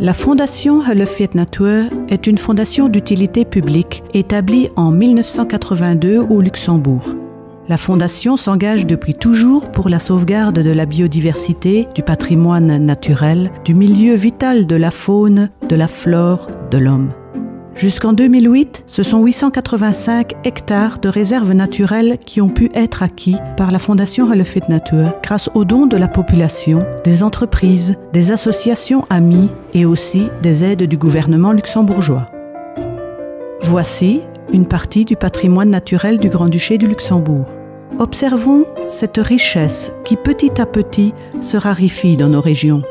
La Fondation Hullefyht Natur est une fondation d'utilité publique établie en 1982 au Luxembourg. La Fondation s'engage depuis toujours pour la sauvegarde de la biodiversité, du patrimoine naturel, du milieu vital de la faune, de la flore, de l'homme. Jusqu'en 2008, ce sont 885 hectares de réserves naturelles qui ont pu être acquis par la Fondation Hullefyht Natur grâce aux dons de la population, des entreprises, des associations amies et aussi des aides du gouvernement luxembourgeois. Voici une partie du patrimoine naturel du Grand-Duché du Luxembourg. Observons cette richesse qui petit à petit se raréfie dans nos régions.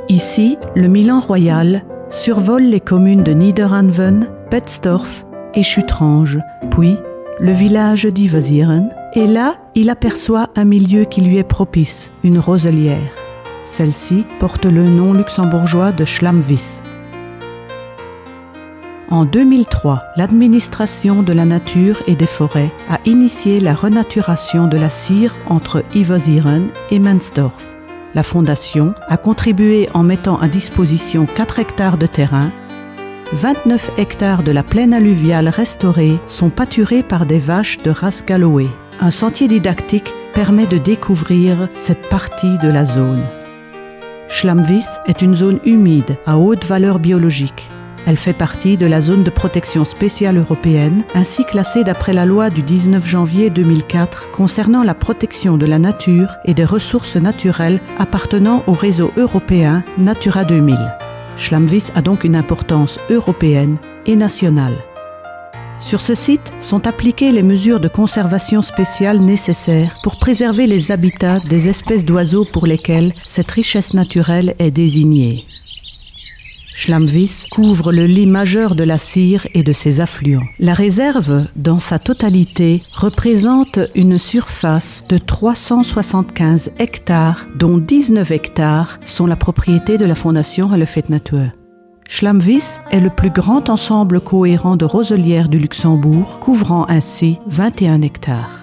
Ici, le Milan royal survole les communes de Niederanven, Betzdorf et Schutrange, puis le village d'Ivesieren, et là, il aperçoit un milieu qui lui est propice, une roselière. Celle-ci porte le nom luxembourgeois de Schlamwis. En 2003, l'administration de la nature et des forêts a initié la renaturation de la Sire entre Ivesieren et Mensdorf. La Fondation a contribué en mettant à disposition 4 hectares de terrain. 29 hectares de la plaine alluviale restaurée sont pâturés par des vaches de race Galloway. Un sentier didactique permet de découvrir cette partie de la zone. Schlamwis est une zone humide à haute valeur biologique. Elle fait partie de la zone de protection spéciale européenne, ainsi classée d'après la loi du 19 janvier 2004 concernant la protection de la nature et des ressources naturelles appartenant au réseau européen Natura 2000. Schlamwis a donc une importance européenne et nationale. Sur ce site sont appliquées les mesures de conservation spéciales nécessaires pour préserver les habitats des espèces d'oiseaux pour lesquelles cette richesse naturelle est désignée. Schlamwis couvre le lit majeur de la Sire et de ses affluents. La réserve, dans sa totalité, représente une surface de 375 hectares, dont 19 hectares sont la propriété de la Fondation Hullefyht Natur. Schlamwis est le plus grand ensemble cohérent de roselières du Luxembourg, couvrant ainsi 21 hectares.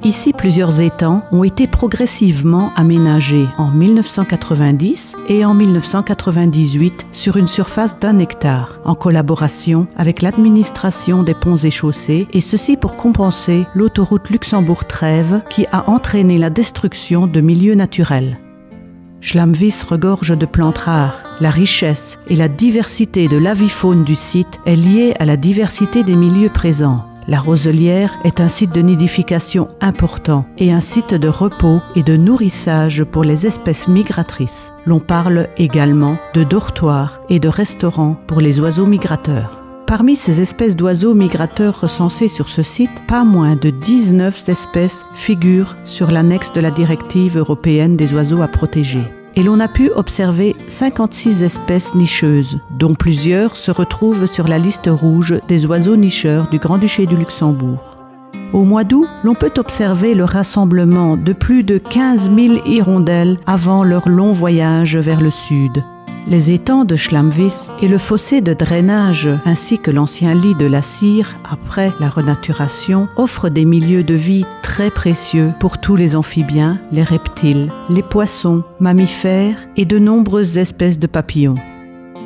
Ici, plusieurs étangs ont été progressivement aménagés en 1990 et en 1998 sur une surface d'1 hectare, en collaboration avec l'administration des ponts et chaussées, et ceci pour compenser l'autoroute Luxembourg-Trèves qui a entraîné la destruction de milieux naturels. Schlamwis regorge de plantes rares. La richesse et la diversité de l'avifaune du site est liée à la diversité des milieux présents. La roselière est un site de nidification important et un site de repos et de nourrissage pour les espèces migratrices. L'on parle également de dortoirs et de restaurants pour les oiseaux migrateurs. Parmi ces espèces d'oiseaux migrateurs recensées sur ce site, pas moins de 19 espèces figurent sur l'annexe de la directive européenne des oiseaux à protéger. Et l'on a pu observer 56 espèces nicheuses, dont plusieurs se retrouvent sur la liste rouge des oiseaux nicheurs du Grand-Duché du Luxembourg. Au mois d'août, l'on peut observer le rassemblement de plus de 15 000 hirondelles avant leur long voyage vers le sud. Les étangs de Schlamwis et le fossé de drainage ainsi que l'ancien lit de la Sire après la renaturation offrent des milieux de vie très précieux pour tous les amphibiens, les reptiles, les poissons, mammifères et de nombreuses espèces de papillons.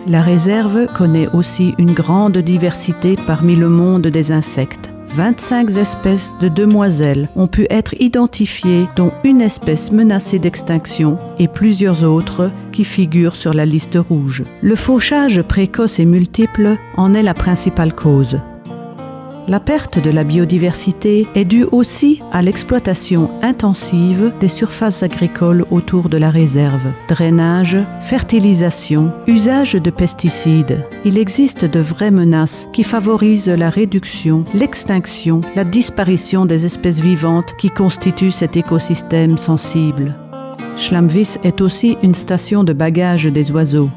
La réserve connaît aussi une grande diversité parmi le monde des insectes. 25 espèces de demoiselles ont pu être identifiées, dont une espèce menacée d'extinction et plusieurs autres qui figurent sur la liste rouge. Le fauchage précoce et multiple en est la principale cause. La perte de la biodiversité est due aussi à l'exploitation intensive des surfaces agricoles autour de la réserve. Drainage, fertilisation, usage de pesticides. Il existe de vraies menaces qui favorisent la réduction, l'extinction, la disparition des espèces vivantes qui constituent cet écosystème sensible. Schlamwis est aussi une station de bagage des oiseaux.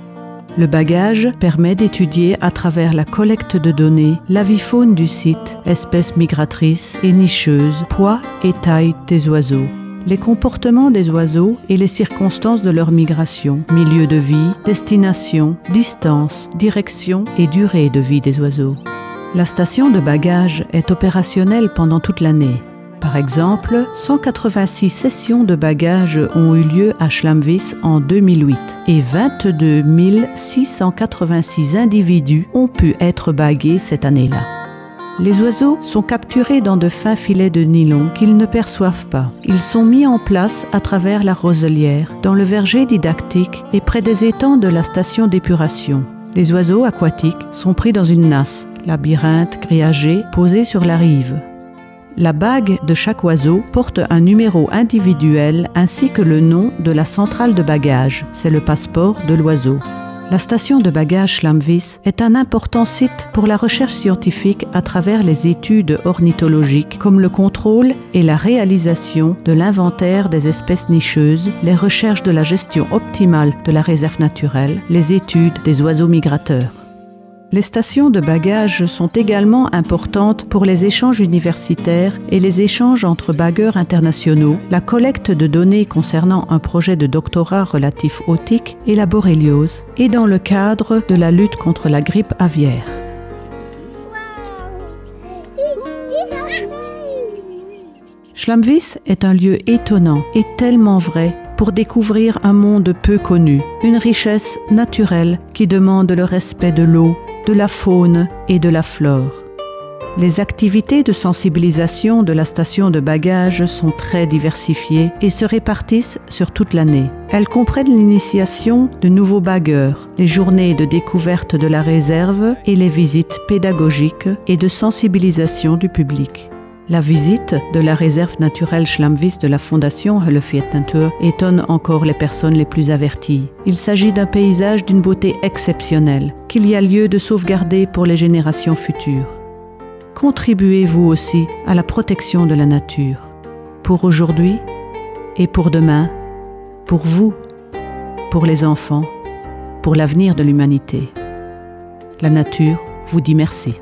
Le bagage permet d'étudier à travers la collecte de données l'avifaune du site, espèces migratrices et nicheuses, poids et taille des oiseaux, les comportements des oiseaux et les circonstances de leur migration, milieu de vie, destination, distance, direction et durée de vie des oiseaux. La station de bagage est opérationnelle pendant toute l'année. Par exemple, 186 sessions de bagages ont eu lieu à Schlamvis en 2008 et 22 686 individus ont pu être bagués cette année-là. Les oiseaux sont capturés dans de fins filets de nylon qu'ils ne perçoivent pas. Ils sont mis en place à travers la roselière, dans le verger didactique et près des étangs de la station d'épuration. Les oiseaux aquatiques sont pris dans une nasse, labyrinthe grillagé, posée sur la rive. La bague de chaque oiseau porte un numéro individuel ainsi que le nom de la centrale de bagages. C'est le passeport de l'oiseau. La station de bagages Schlamvis est un important site pour la recherche scientifique à travers les études ornithologiques comme le contrôle et la réalisation de l'inventaire des espèces nicheuses, les recherches de la gestion optimale de la réserve naturelle, les études des oiseaux migrateurs. Les stations de bagages sont également importantes pour les échanges universitaires et les échanges entre bagueurs internationaux, la collecte de données concernant un projet de doctorat relatif au tic et la borréliose, et dans le cadre de la lutte contre la grippe aviaire. Schlamvis est un lieu étonnant et tellement vrai pour découvrir un monde peu connu, une richesse naturelle qui demande le respect de l'eau, de la faune et de la flore. Les activités de sensibilisation de la station de bagages sont très diversifiées et se répartissent sur toute l'année. Elles comprennent l'initiation de nouveaux bagueurs, les journées de découverte de la réserve et les visites pédagogiques et de sensibilisation du public. La visite de la réserve naturelle Schlamvis de la Fondation Hullefjell Natur étonne encore les personnes les plus averties. Il s'agit d'un paysage d'une beauté exceptionnelle qu'il y a lieu de sauvegarder pour les générations futures. Contribuez vous aussi à la protection de la nature, pour aujourd'hui et pour demain, pour vous, pour les enfants, pour l'avenir de l'humanité. La nature vous dit merci.